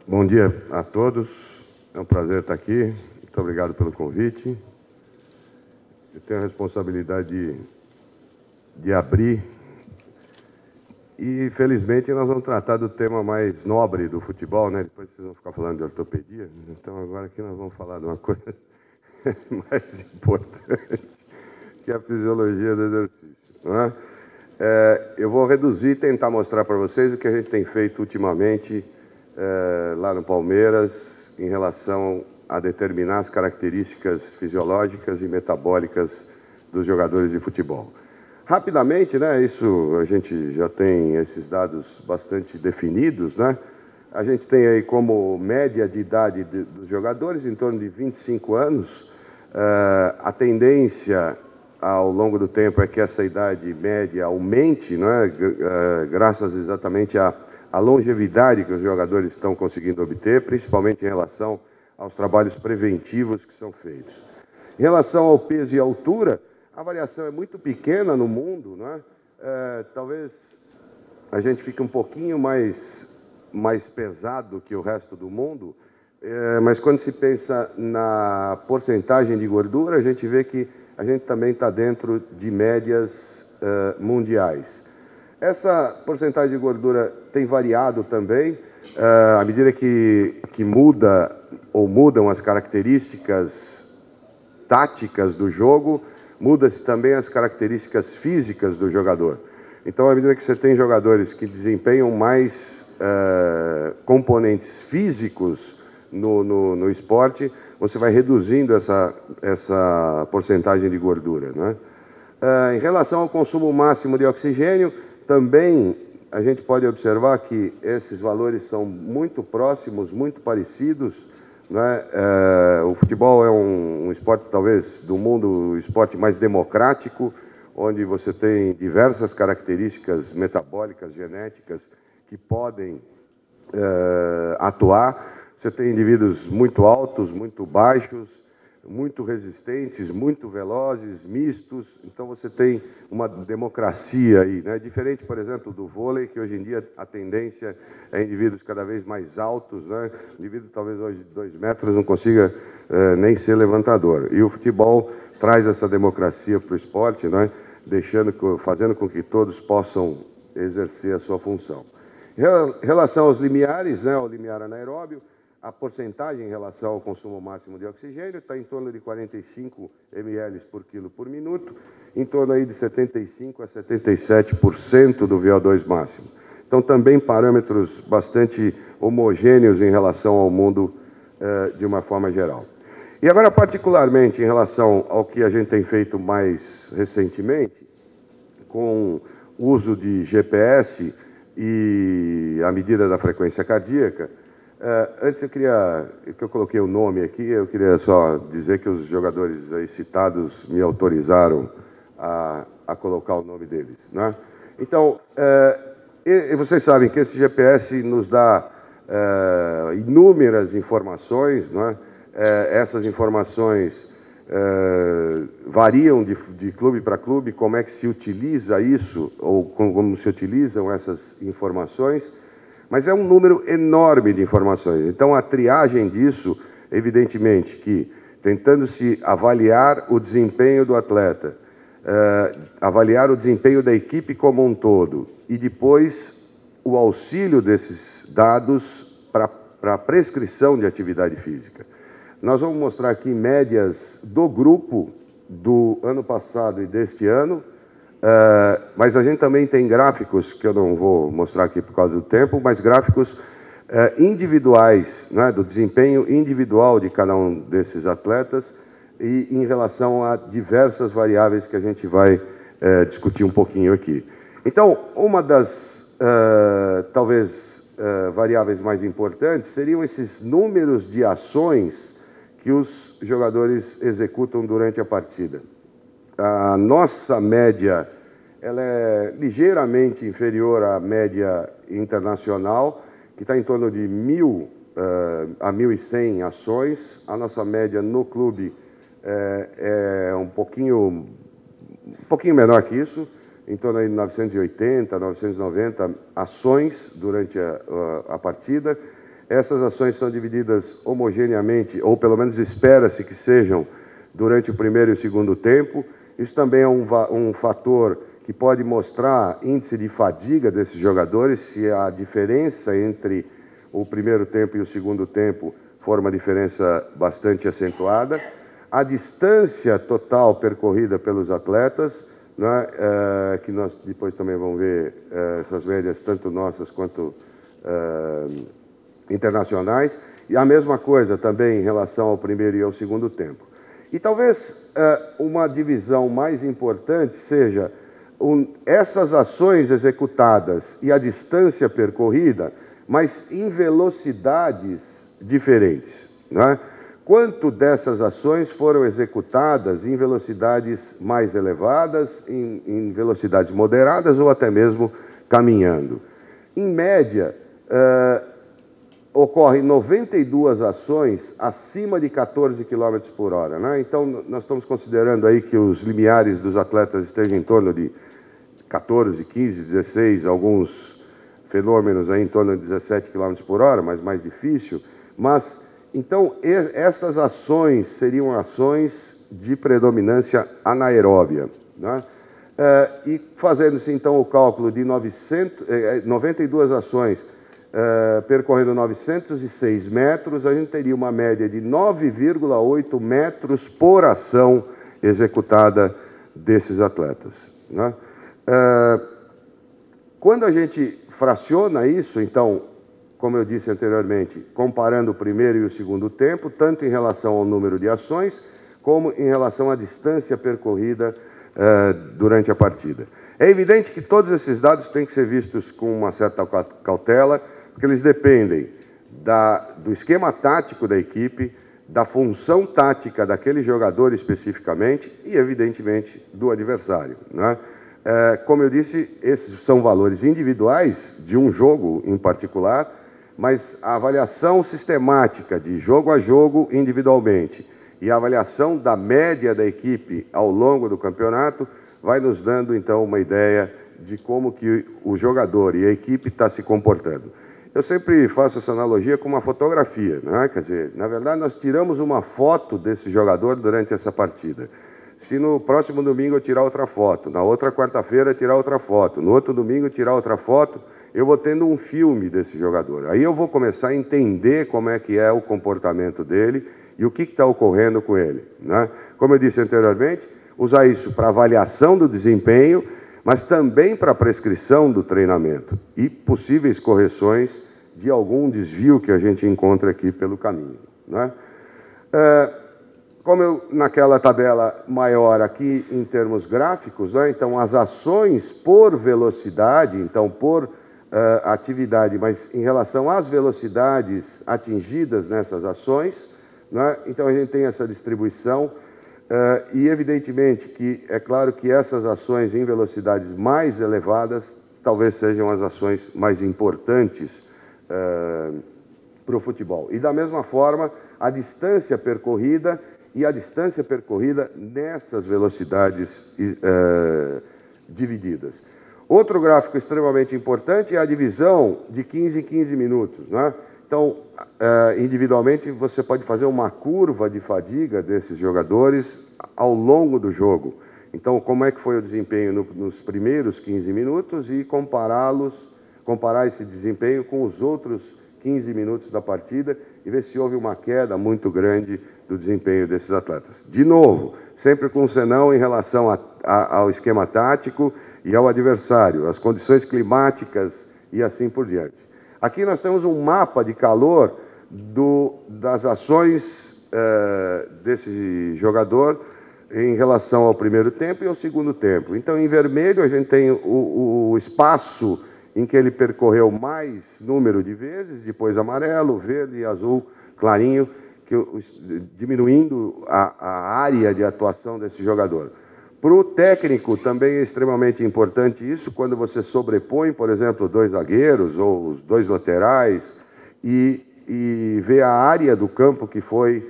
Bom dia a todos, é um prazer estar aqui, muito obrigado pelo convite. Eu tenho a responsabilidade de abrir e, felizmente, nós vamos tratar do tema mais nobre do futebol, né? Depois vocês vão ficar falando de ortopedia, então agora aqui nós vamos falar de uma coisa mais importante, que é a fisiologia do exercício, não é? Eu vou reduzir e tentar mostrar para vocês o que a gente tem feito ultimamente lá no Palmeiras em relação a determinar as características fisiológicas e metabólicas dos jogadores de futebol. Rapidamente, né, isso a gente já tem esses dados bastante definidos, né? A gente tem aí como média de idade dos jogadores em torno de 25 anos. A tendência ao longo do tempo é que essa idade média aumente, né, graças exatamente à longevidade que os jogadores estão conseguindo obter, principalmente em relação aos trabalhos preventivos que são feitos. Em relação ao peso e altura, a variação é muito pequena no mundo, né? Talvez a gente fique um pouquinho mais pesado que o resto do mundo, mas quando se pensa na porcentagem de gordura, a gente vê que a gente também está dentro de médias mundiais. Essa porcentagem de gordura tem variado também, à medida que mudam as características táticas do jogo, muda-se também as características físicas do jogador. Então, à medida que você tem jogadores que desempenham mais componentes físicos no esporte, você vai reduzindo essa porcentagem de gordura, né? Em relação ao consumo máximo de oxigênio, também a gente pode observar que esses valores são muito próximos, muito parecidos, né? O futebol é um esporte, talvez, do mundo, o esporte mais democrático, onde você tem diversas características metabólicas, genéticas, que podem atuar. Você tem indivíduos muito altos, muito baixos, muito resistentes, muito velozes, mistos. Então você tem uma democracia aí, né? Diferente, por exemplo, do vôlei, que hoje em dia a tendência é indivíduos cada vez mais altos, né? O indivíduo talvez hoje de 2 metros não consiga nem ser levantador. E o futebol traz essa democracia para o esporte, né? Fazendo com que todos possam exercer a sua função. Em relação aos limiares, né? O limiar anaeróbio, a porcentagem em relação ao consumo máximo de oxigênio está em torno de 45 ml por quilo por minuto, em torno aí de 75% a 77% do VO2 máximo. Então, também parâmetros bastante homogêneos em relação ao mundo de uma forma geral. E agora, particularmente, em relação ao que a gente tem feito mais recentemente, com o uso de GPS e a medida da frequência cardíaca. Antes que eu coloquei o nome aqui, eu queria só dizer que os jogadores aí citados me autorizaram a colocar o nome deles, né? Então, e vocês sabem que esse GPS nos dá inúmeras informações, né? Essas informações variam de clube para clube, como é que se utiliza isso, ou como se utilizam essas informações. Mas é um número enorme de informações. Então, a triagem disso, evidentemente, que tentando-se avaliar o desempenho do atleta, avaliar o desempenho da equipe como um todo, e depois o auxílio desses dados para a prescrição de atividade física. Nós vamos mostrar aqui médias do grupo do ano passado e deste ano, mas a gente também tem gráficos, que eu não vou mostrar aqui por causa do tempo, mas gráficos individuais, né, do desempenho individual de cada um desses atletas e em relação a diversas variáveis que a gente vai discutir um pouquinho aqui. Então, uma das, talvez, variáveis mais importantes seriam esses números de ações que os jogadores executam durante a partida. A nossa média ela é ligeiramente inferior à média internacional, que está em torno de 1.000 a 1.100 ações. A nossa média no clube é um pouquinho menor que isso, em torno de 980, 990 ações durante a partida. Essas ações são divididas homogeneamente, ou pelo menos espera-se que sejam, durante o primeiro e o segundo tempo. Isso também é um fator que pode mostrar índice de fadiga desses jogadores, se a diferença entre o primeiro tempo e o segundo tempo for uma diferença bastante acentuada. A distância total percorrida pelos atletas, né, que nós depois também vamos ver essas médias, tanto nossas quanto internacionais, e a mesma coisa também em relação ao primeiro e ao segundo tempo. E talvez uma divisão mais importante seja essas ações executadas e a distância percorrida, mas em velocidades diferentes, né? Quanto dessas ações foram executadas em velocidades mais elevadas, em velocidades moderadas ou até mesmo caminhando? Em média, ocorrem 92 ações acima de 14 km por hora, né? Então, nós estamos considerando aí que os limiares dos atletas estejam em torno de 14, 15, 16, alguns fenômenos aí em torno de 17 km por hora, mas mais difícil. Mas, então, essas ações seriam ações de predominância anaeróbia, né? E fazendo-se, então, o cálculo de 92 ações percorrendo 906 metros, a gente teria uma média de 9,8 metros por ação executada desses atletas, né? Quando a gente fraciona isso, então, como eu disse anteriormente, comparando o primeiro e o segundo tempo, tanto em relação ao número de ações, como em relação à distância percorrida durante a partida. É evidente que todos esses dados têm que ser vistos com uma certa cautela, porque eles dependem do esquema tático da equipe, da função tática daquele jogador especificamente e, evidentemente, do adversário, né? Como eu disse, esses são valores individuais de um jogo em particular, mas a avaliação sistemática de jogo a jogo individualmente e a avaliação da média da equipe ao longo do campeonato vai nos dando, então, uma ideia de como que o jogador e a equipe está se comportando. Eu sempre faço essa analogia com uma fotografia, né? Quer dizer, na verdade, nós tiramos uma foto desse jogador durante essa partida. Se no próximo domingo eu tirar outra foto, na outra quarta-feira tirar outra foto, no outro domingo tirar outra foto, eu vou tendo um filme desse jogador. Aí eu vou começar a entender como é que é o comportamento dele e o que está ocorrendo com ele, né? Como eu disse anteriormente, usar isso para avaliação do desempenho, mas também para a prescrição do treinamento e possíveis correções de algum desvio que a gente encontra aqui pelo caminho, né? Como eu, naquela tabela maior aqui em termos gráficos, né, então as ações por velocidade, então por atividade, mas em relação às velocidades atingidas nessas ações, né, então a gente tem essa distribuição. E evidentemente que é claro que essas ações em velocidades mais elevadas talvez sejam as ações mais importantes para o futebol. E da mesma forma, a distância percorrida e a distância percorrida nessas velocidades divididas. Outro gráfico extremamente importante é a divisão de 15 em 15 minutos, né? Então, individualmente, você pode fazer uma curva de fadiga desses jogadores ao longo do jogo. Então, como é que foi o desempenho nos primeiros 15 minutos e comparar esse desempenho com os outros 15 minutos da partida e ver se houve uma queda muito grande do desempenho desses atletas. De novo, sempre com um senão em relação ao esquema tático e ao adversário, as condições climáticas e assim por diante. Aqui nós temos um mapa de calor das ações desse jogador em relação ao primeiro tempo e ao segundo tempo. Então, em vermelho, a gente tem o espaço em que ele percorreu mais número de vezes, depois amarelo, verde e azul clarinho, diminuindo a área de atuação desse jogador. Para o técnico também é extremamente importante isso, quando você sobrepõe, por exemplo, dois zagueiros ou os dois laterais e vê a área do campo que foi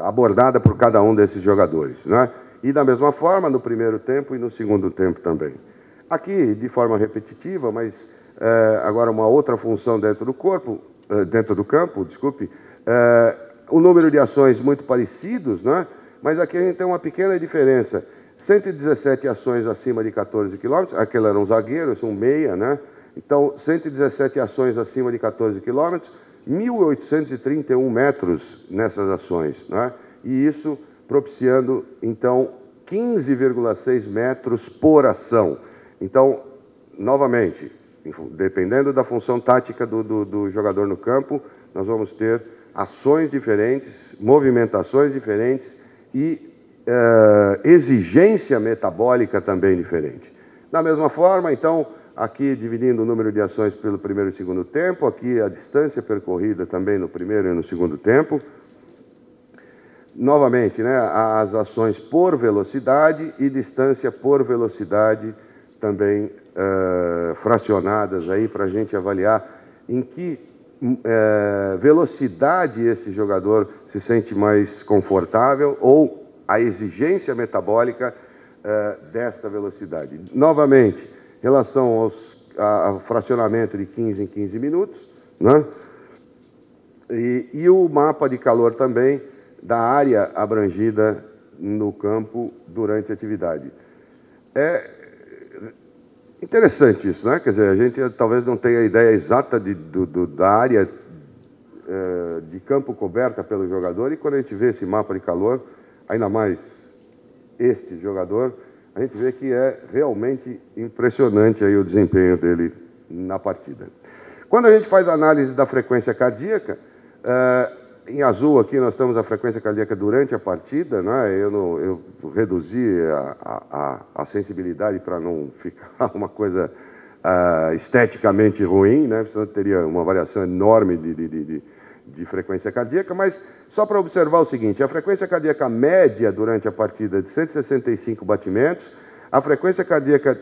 abordada por cada um desses jogadores, né? E da mesma forma no primeiro tempo e no segundo tempo também. Aqui, de forma repetitiva, mas agora uma outra função dentro do corpo, dentro do campo, desculpe, o número de ações muito parecidos, né? Mas aqui a gente tem uma pequena diferença. 117 ações acima de 14 km, aquele era um zagueiro, esse é um meia, né? Então, 117 ações acima de 14 km, 1.831 metros nessas ações, né? E isso propiciando, então, 15,6 metros por ação. Então, novamente, dependendo da função tática do jogador no campo, nós vamos ter ações diferentes, movimentações diferentes e exigência metabólica também diferente. Da mesma forma, então, aqui dividindo o número de ações pelo primeiro e segundo tempo, aqui a distância percorrida também no primeiro e no segundo tempo. Novamente, né, as ações por velocidade e distância por velocidade também fracionadas aí para a gente avaliar em que velocidade esse jogador se sente mais confortável ou a exigência metabólica desta velocidade. Novamente, em relação ao fracionamento de 15 em 15 minutos, né? E o mapa de calor também da área abrangida no campo durante a atividade. É interessante isso, né? Quer dizer, a gente talvez não tenha a ideia exata da área de campo coberta pelo jogador, e quando a gente vê esse mapa de calor, ainda mais este jogador, a gente vê que é realmente impressionante aí o desempenho dele na partida. Quando a gente faz a análise da frequência cardíaca, em azul aqui nós temos a frequência cardíaca durante a partida, né? Eu reduzi a sensibilidade para não ficar uma coisa esteticamente ruim, né? Senão teria uma variação enorme de frequência cardíaca, mas só para observar o seguinte: a frequência cardíaca média durante a partida é de 165 batimentos, a frequência cardíaca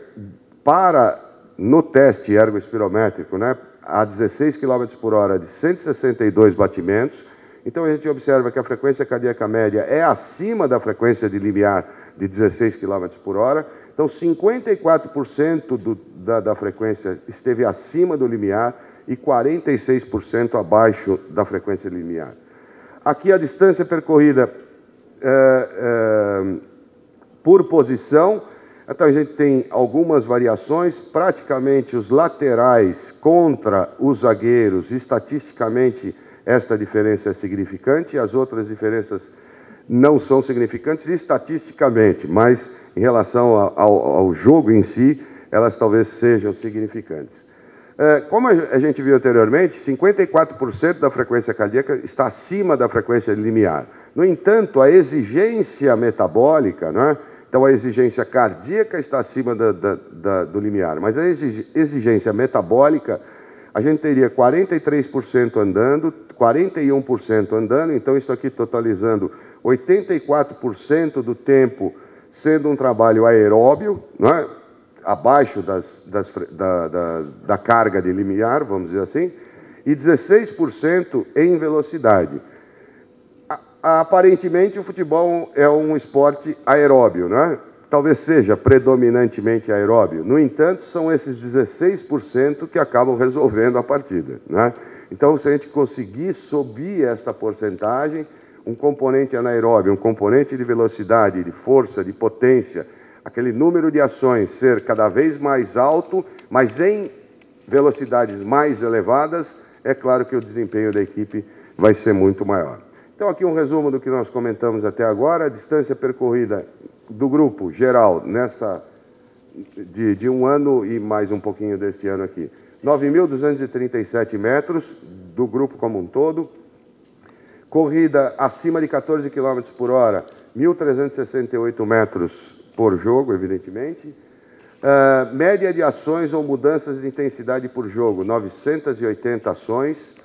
no teste ergoespirométrico, né, a 16 km por hora de 162 batimentos. Então a gente observa que a frequência cardíaca média é acima da frequência de limiar de 16 km por hora. Então 54% da frequência esteve acima do limiar e 46% abaixo da frequência limiar. Aqui a distância percorrida por posição. Então a gente tem algumas variações, praticamente os laterais contra os zagueiros, estatisticamente esta diferença é significante, as outras diferenças não são significantes estatisticamente, mas em relação ao jogo em si, elas talvez sejam significantes. Como a gente viu anteriormente, 54% da frequência cardíaca está acima da frequência limiar. No entanto, a exigência metabólica, né? Então a exigência cardíaca está acima do limiar, mas a exigência metabólica, a gente teria 43% andando, 41% andando, então isso aqui totalizando 84% do tempo sendo um trabalho aeróbio, né? Abaixo da carga de limiar, vamos dizer assim, e 16% em velocidade. Aparentemente, o futebol é um esporte aeróbio, né? Talvez seja predominantemente aeróbio. No entanto, são esses 16% que acabam resolvendo a partida, né? Então, se a gente conseguir subir essa porcentagem, um componente anaeróbio, um componente de velocidade, de força, de potência, aquele número de ações ser cada vez mais alto, mas em velocidades mais elevadas, é claro que o desempenho da equipe vai ser muito maior. Então, aqui um resumo do que nós comentamos até agora. A distância percorrida do grupo geral de um ano e mais um pouquinho deste ano aqui. 9.237 metros do grupo como um todo. Corrida acima de 14 km por hora, 1.368 metros por jogo, evidentemente. Média de ações ou mudanças de intensidade por jogo, 980 ações.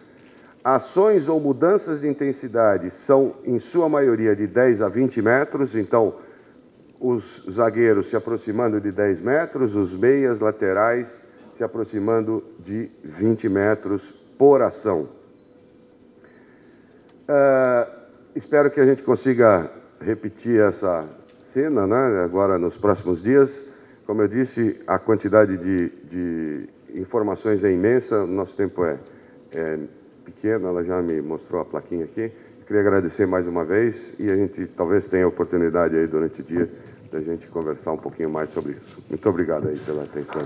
Ações ou mudanças de intensidade são, em sua maioria, de 10 a 20 metros, então os zagueiros se aproximando de 10 metros, os meias laterais se aproximando de 20 metros por ação. Espero que a gente consiga repetir essa cena, né, agora nos próximos dias. Como eu disse, a quantidade de informações é imensa, nosso tempo é pequeno, ela já me mostrou a plaquinha aqui. Queria agradecer mais uma vez e a gente talvez tenha a oportunidade aí durante o dia da gente conversar um pouquinho mais sobre isso. Muito obrigado aí pela atenção.